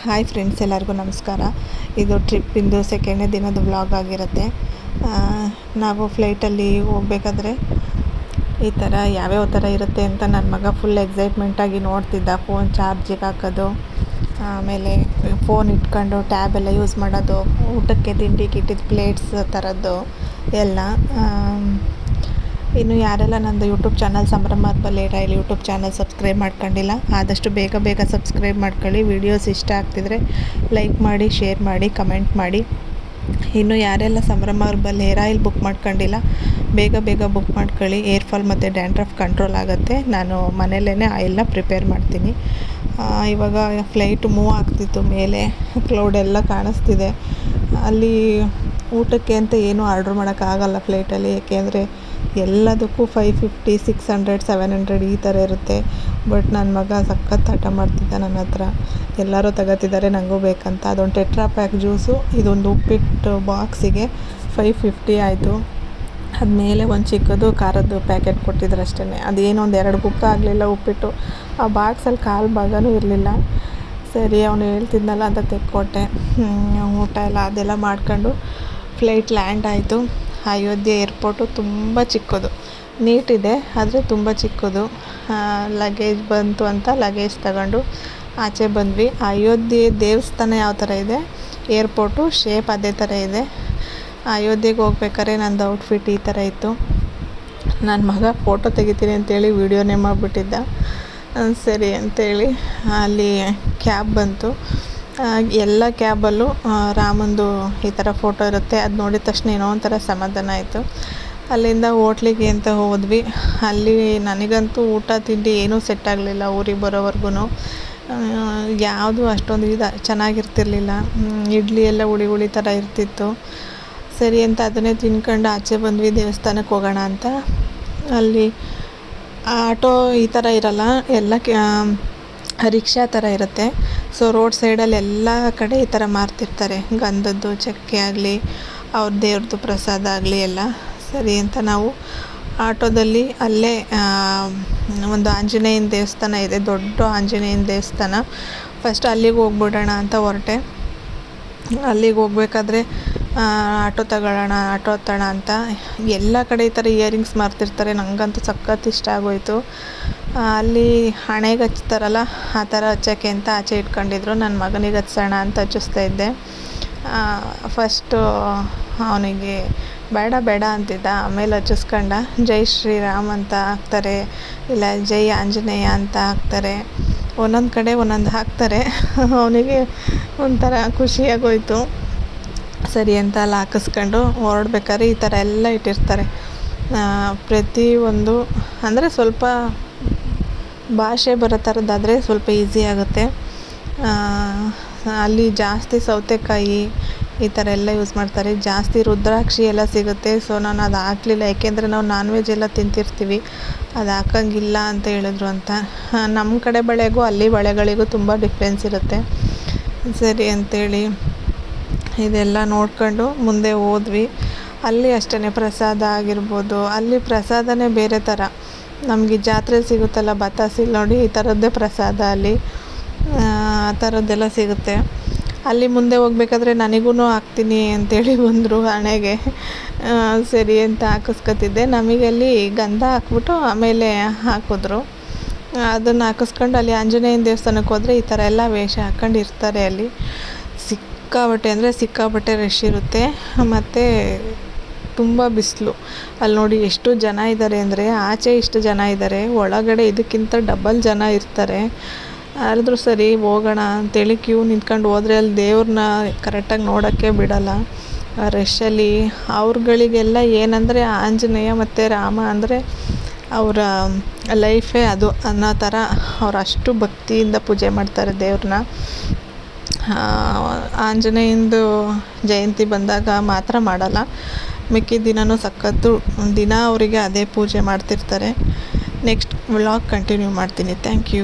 Hi friends, ಎಲ್ಲರಿಗೂ ನಮಸ್ಕಾರ. ಇದು ಟ್ರಿಪ್ಪಿಂದು ಸೆಕೆಂಡನೇ ದಿನದ ವ್ಲಾಗ್ ಆಗಿರುತ್ತೆ. ನಾವು ಫ್ಲೈಟಲ್ಲಿ ಹೋಗ್ಬೇಕಾದ್ರೆ ಈ ಥರ ಯಾವ್ಯಾವ ಥರ ಇರುತ್ತೆ ಅಂತ ನನ್ನ ಮಗ ಫುಲ್ ಎಕ್ಸೈಟ್ಮೆಂಟಾಗಿ ನೋಡ್ತಿದ್ದ. ಫೋನ್ ಚಾರ್ಜಿಗೆ ಹಾಕೋದು, ಆಮೇಲೆ ಫೋನ್ ಇಟ್ಕೊಂಡು ಟ್ಯಾಬ್ ಎಲ್ಲ ಯೂಸ್ ಮಾಡೋದು, ಊಟಕ್ಕೆ ತಿಂಡಿಗೆ ಇಟ್ಟಿದ್ದು ಪ್ಲೇಟ್ಸ್ ಥರದ್ದು ಎಲ್ಲ. ಇನ್ನು ಯಾರೆಲ್ಲ ನಂದು ಯೂಟ್ಯೂಬ್ ಚಾನಲ್ ಸಂಭ್ರಮ ಲೇರಾಯಿಲ್ ಯೂಟ್ಯೂಬ್ ಚಾನಲ್ ಸಬ್ಸ್ಕ್ರೈಬ್ ಮಾಡ್ಕೊಂಡಿಲ್ಲ, ಆದಷ್ಟು ಬೇಗ ಸಬ್ಸ್ಕ್ರೈಬ್ ಮಾಡ್ಕೊಳ್ಳಿ. ವೀಡಿಯೋಸ್ ಇಷ್ಟ ಆಗ್ತಿದ್ರೆ ಲೈಕ್ ಮಾಡಿ, ಶೇರ್ ಮಾಡಿ, ಕಮೆಂಟ್ ಮಾಡಿ. ಇನ್ನು ಯಾರೆಲ್ಲ ಸಂಭ್ರಮ ಲೇರಾಯಿಲ್ ಬುಕ್ ಮಾಡ್ಕೊಂಡಿಲ್ಲ, ಬೇಗ ಬುಕ್ ಮಾಡ್ಕೊಳ್ಳಿ. ಏರ್ ಫಾಲ್ ಮತ್ತು ಡ್ಯಾಂಡ್ರಫ್ ಕಂಟ್ರೋಲ್ ಆಗುತ್ತೆ. ನಾನು ಮನೆಯಲ್ಲೇ ಆಯಿಲ್ನ ಪ್ರಿಪೇರ್ ಮಾಡ್ತೀನಿ. ಇವಾಗ ಫ್ಲೈಟ್ ಮೂವ್ ಆಗ್ತಿತ್ತು, ಮೇಲೆ ಕ್ಲೌಡೆಲ್ಲ ಕಾಣಿಸ್ತಿದೆ. ಅಲ್ಲಿ ಊಟಕ್ಕೆ ಅಂತ ಏನೂ ಆರ್ಡ್ರ್ ಮಾಡೋಕ್ಕಾಗಲ್ಲ ಫ್ಲೈಟಲ್ಲಿ, ಏಕೆಂದರೆ ಎಲ್ಲದಕ್ಕೂ 550, 600, 700 ಈ ಥರ ಇರುತ್ತೆ. ಬಟ್ ನನ್ನ ಮಗ ಸಖತ್ ಹಠ ಮಾಡ್ತಿದ್ದ ನನ್ನ ಹತ್ರ. ಎಲ್ಲರೂ ತಗೋತಿದ್ದಾರೆ, ನನಗೂ ಬೇಕಂತ. ಅದೊಂದು ಟೆಟ್ರಾ ಪ್ಯಾಕ್ ಜ್ಯೂಸು, ಇದೊಂದು ಉಪ್ಪಿಟ್ಟು ಬಾಕ್ಸಿಗೆ 550 ಆಯಿತು. ಅದ್ಮೇಲೆ ಒಂದು ಚಿಕ್ಕದು ಖಾರದ್ದು ಪ್ಯಾಕೆಟ್ ಕೊಟ್ಟಿದ್ರು ಅಷ್ಟೇ. ಅದೇನೋ ಒಂದು 2 ಬುಕ್ಕ ಆಗಲಿಲ್ಲ ಉಪ್ಪಿಟ್ಟು. ಆ ಬಾಕ್ಸಲ್ಲಿ ಕಾಲು ಭಾಗನೂ ಇರಲಿಲ್ಲ. ಸರಿ, ಅವನು ಹೇಳ್ತಿದ್ನಲ್ಲ ಅಂತ ತೆಕ್ಕೊಟ್ಟೆ. ಊಟ ಎಲ್ಲ ಅದೆಲ್ಲ ಮಾಡ್ಕೊಂಡು ಫ್ಲೈಟ್ ಲ್ಯಾಂಡ್ ಆಯಿತು. ಅಯೋಧ್ಯೆ ಏರ್ಪೋರ್ಟು ತುಂಬ ಚಿಕ್ಕದು, ನೀಟಿದೆ ಆದರೆ ತುಂಬ ಚಿಕ್ಕದು. ಲಗೇಜ್ ಬಂತು ಅಂತ ಲಗೇಜ್ ತಗೊಂಡು ಆಚೆ ಬಂದ್ವಿ. ಅಯೋಧ್ಯೆ ದೇವಸ್ಥಾನ ಯಾವ ಥರ ಇದೆ, ಏರ್ಪೋರ್ಟು ಶೇಪ್ ಅದೇ ಥರ ಇದೆ. ಅಯೋಧ್ಯೆಗೆ ಹೋಗ್ಬೇಕಾದ್ರೆ ನಂದು ಔಟ್ಫಿಟ್ ಈ ಥರ ಇತ್ತು. ನನ್ನ ಮಗ ಫೋಟೋ ತೆಗಿತೀನಿ ಅಂತೇಳಿ ವೀಡಿಯೋನೇ ಮಾಡಿಬಿಟ್ಟಿದ್ದ. ಸರಿ ಅಂತೇಳಿ ಅಲ್ಲಿ ಕ್ಯಾಬ್ ಬಂತು. ಎಲ್ಲ ಕ್ಯಾಬಲ್ಲೂ ರಾಮಂದು ಈ ಥರ ಫೋಟೋ ಇರುತ್ತೆ. ಅದು ನೋಡಿದ ತಕ್ಷಣ ಏನೋ ಒಂಥರ ಸಮಾಧಾನ ಆಯಿತು. ಅಲ್ಲಿಂದ ಹೋಟ್ಲಿಗೆ ಅಂತ ಹೋದ್ವಿ. ಅಲ್ಲಿ ನನಗಂತೂ ಊಟ ತಿಂಡಿ ಏನೂ ಸೆಟ್ ಆಗಲಿಲ್ಲ. ಊರಿಗೆ ಬರೋವರೆಗೂ ಯಾವುದು ಅಷ್ಟೊಂದು ಚೆನ್ನಾಗಿರ್ತಿರ್ಲಿಲ್ಲ. ಇಡ್ಲಿ ಎಲ್ಲ ಹುಳಿ ಥರ ಇರ್ತಿತ್ತು. ಸರಿ ಅಂತ ಅದನ್ನೇ ತಿನ್ಕೊಂಡು ಆಚೆ ಬಂದ್ವಿ. ದೇವಸ್ಥಾನಕ್ಕೆ ಹೋಗೋಣ ಅಂತ. ಅಲ್ಲಿ ಆಟೋ ಈ ಥರ ಇರಲ್ಲ, ಎಲ್ಲ ರಿಕ್ಷಾ ಥರ ಇರುತ್ತೆ. ಸೊ ರೋಡ್ ಸೈಡಲ್ಲಿ ಎಲ್ಲ ಕಡೆ ಈ ಥರ ಮಾರ್ತಿರ್ತಾರೆ, ಗಂಧದ್ದು ಚಕ್ಕೆ ಆಗಲಿ, ಅವ್ರ ದೇವ್ರದ್ದು ಪ್ರಸಾದ ಆಗಲಿ ಎಲ್ಲ. ಸರಿ ಅಂತ ನಾವು ಆಟೋದಲ್ಲಿ ಅಲ್ಲೇ ಒಂದು ಆಂಜನೇಯನ ದೇವಸ್ಥಾನ ಇದೆ, ದೊಡ್ಡ ಆಂಜನೇಯನ ದೇವಸ್ಥಾನ. ಫಸ್ಟ್ ಅಲ್ಲಿಗೆ ಹೋಗ್ಬಿಡೋಣ ಅಂತ ಹೊರಟೆ. ಅಲ್ಲಿಗೆ ಹೋಗ್ಬೇಕಾದ್ರೆ ಆಟೋ ಹತ್ತೋಣ ಅಂತ. ಎಲ್ಲ ಕಡೆ ಈ ಥರ ಇಯರಿಂಗ್ಸ್ ಮಾರ್ತಿರ್ತಾರೆ. ನನಗಂತೂ ಸಖತ್ ಇಷ್ಟ ಆಗೋಯಿತು. ಅಲ್ಲಿ ಹಣೆಗೆ ಹಚ್ತಾರಲ್ಲ ಆ ಥರ ಹಚ್ಚೋಕ್ಕೆ ಅಂತ ಆಚೆ ಇಟ್ಕೊಂಡಿದ್ರು. ನನ್ನ ಮಗನಿಗೆ ಹಚ್ಚೋಣ ಅಂತ ಹಚ್ಚಿಸ್ತಾ ಇದ್ದೆ. ಫಸ್ಟು ಅವನಿಗೆ ಬೇಡ ಅಂತಿದ್ದ. ಆಮೇಲೆ ಹಚ್ಚಿಸ್ಕೊಂಡ. ಜೈ ಶ್ರೀರಾಮ್ ಅಂತ ಹಾಕ್ತಾರೆ, ಇಲ್ಲ ಜೈ ಆಂಜನೇಯ ಅಂತ ಹಾಕ್ತಾರೆ. ಒಂದೊಂದು ಕಡೆ ಒಂದೊಂದು ಹಾಕ್ತಾರೆ. ಅವನಿಗೆ ಒಂಥರ ಖುಷಿಯಾಗೋಯ್ತು. ಸರಿ ಅಂತ ಅಲ್ಲಿ ಹಾಕಿಸ್ಕೊಂಡು ಹೊರಡ್ಬೇಕಾದ್ರೆ ಈ ಥರ ಎಲ್ಲ ಇಟ್ಟಿರ್ತಾರೆ. ಪ್ರತಿಯೊಂದು ಅಂದರೆ ಸ್ವಲ್ಪ ಭಾಷೆ ಬರೋ ಥರದ್ದಾದರೆ ಸ್ವಲ್ಪ ಈಸಿ ಆಗುತ್ತೆ. ಅಲ್ಲಿ ಜಾಸ್ತಿ ಸೌತೆಕಾಯಿ ಈ ಥರ ಎಲ್ಲ ಯೂಸ್ ಮಾಡ್ತಾರೆ. ಜಾಸ್ತಿ ರುದ್ರಾಕ್ಷಿ ಎಲ್ಲ ಸಿಗುತ್ತೆ. ಸೊ ನಾನು ಅದು ಹಾಕಲಿಲ್ಲ, ಏಕೆಂದರೆ ನಾವು ನಾನ್ ವೆಜ್ ಎಲ್ಲ ತಿಂತಿರ್ತೀವಿ, ಅದು ಹಾಕೋಂಗಿಲ್ಲ ಅಂತ ಹೇಳಿದ್ರು ಅಂತ. ನಮ್ಮ ಕಡೆ ಬಳೆಗೂ ಅಲ್ಲಿ ಬಳೆಗಳಿಗೂ ತುಂಬ ಡಿಫ್ರೆನ್ಸ್ ಇರುತ್ತೆ. ಸರಿ ಅಂತೇಳಿ ಇದೆಲ್ಲ ನೋಡ್ಕೊಂಡು ಮುಂದೆ ಹೋದ್ವಿ. ಅಲ್ಲಿ ಅಷ್ಟೇ ಪ್ರಸಾದ ಆಗಿರ್ಬೋದು, ಅಲ್ಲಿ ಪ್ರಸಾದನೇ ಬೇರೆ ಥರ. ನಮಗೆ ಜಾತ್ರೆ ಸಿಗುತ್ತಲ್ಲ ಬತ್ತಾಸಿಲ್ ನೋಡಿ, ಈ ಥರದ್ದೇ ಪ್ರಸಾದ ಅಲ್ಲಿ ಆ ಥರದ್ದೆಲ್ಲ ಸಿಗುತ್ತೆ. ಅಲ್ಲಿ ಮುಂದೆ ಹೋಗ್ಬೇಕಾದ್ರೆ ನನಗೂ ಹಾಕ್ತೀನಿ ಅಂತೇಳಿ ಬಂದರು ಹಣೆಗೆ. ಸರಿ ಅಂತ ಹಾಕಿಸ್ಕೊತಿದ್ದೆ. ನಮಗೆ ಅಲ್ಲಿ ಗಂಧ ಹಾಕ್ಬಿಟ್ಟು ಆಮೇಲೆ ಹಾಕಿದ್ರು. ಅದನ್ನು ಹಾಕಿಸ್ಕೊಂಡು ಅಲ್ಲಿ ಆಂಜನೇಯನ ದೇವಸ್ಥಾನಕ್ಕೆ ಹೋದರೆ ಈ ಥರ ಎಲ್ಲ ವೇಷ ಹಾಕ್ಕೊಂಡು ಇರ್ತಾರೆ. ಅಲ್ಲಿ ಸಿಕ್ಕಾಪಟ್ಟೆ ರಶ್ ಇರುತ್ತೆ. ಮತ್ತು ತುಂಬ ಬಿಸಿಲು. ಅಲ್ಲಿ ನೋಡಿ ಎಷ್ಟು ಜನ ಇದ್ದಾರೆ ಅಂದರೆ, ಆಚೆ ಇಷ್ಟು ಜನ ಇದ್ದಾರೆ, ಒಳಗಡೆ ಇದಕ್ಕಿಂತ ಡಬಲ್ ಜನ ಇರ್ತಾರೆ. ಆದರೂ ಸರಿ ಹೋಗೋಣ ಅಂತೇಳಿ ಕ್ಯೂ ನಿಂತ್ಕೊಂಡು ಹೋದರೆ ಅಲ್ಲಿ ದೇವ್ರನ್ನ ಕರೆಕ್ಟಾಗಿ ನೋಡೋಕ್ಕೆ ಬಿಡೋಲ್ಲ ಆ ರಶಲ್ಲಿ. ಅವ್ರುಗಳಿಗೆಲ್ಲ ಏನಂದರೆ ಆಂಜನೇಯ ಮತ್ತು ರಾಮ ಅಂದರೆ ಅವರ ಲೈಫೇ ಅದು ಅನ್ನೋ ಥರ ಅವ್ರು ಅಷ್ಟು ಭಕ್ತಿಯಿಂದ ಪೂಜೆ ಮಾಡ್ತಾರೆ ದೇವ್ರನ್ನ. ಆಂಜನೇಯಂದು ಜಯಂತಿ ಬಂದಾಗ ಮಾತ್ರ ಮಾಡಲ್ಲ, ಮಿಕ್ಕಿದ ದಿನವೂ ಸಖತ್ತು ದಿನ ಅವರಿಗೆ ಅದೇ ಪೂಜೆ ಮಾಡ್ತಿರ್ತಾರೆ. ನೆಕ್ಸ್ಟ್ ವ್ಲಾಗ್ ಕಂಟಿನ್ಯೂ ಮಾಡ್ತೀನಿ. Thank you.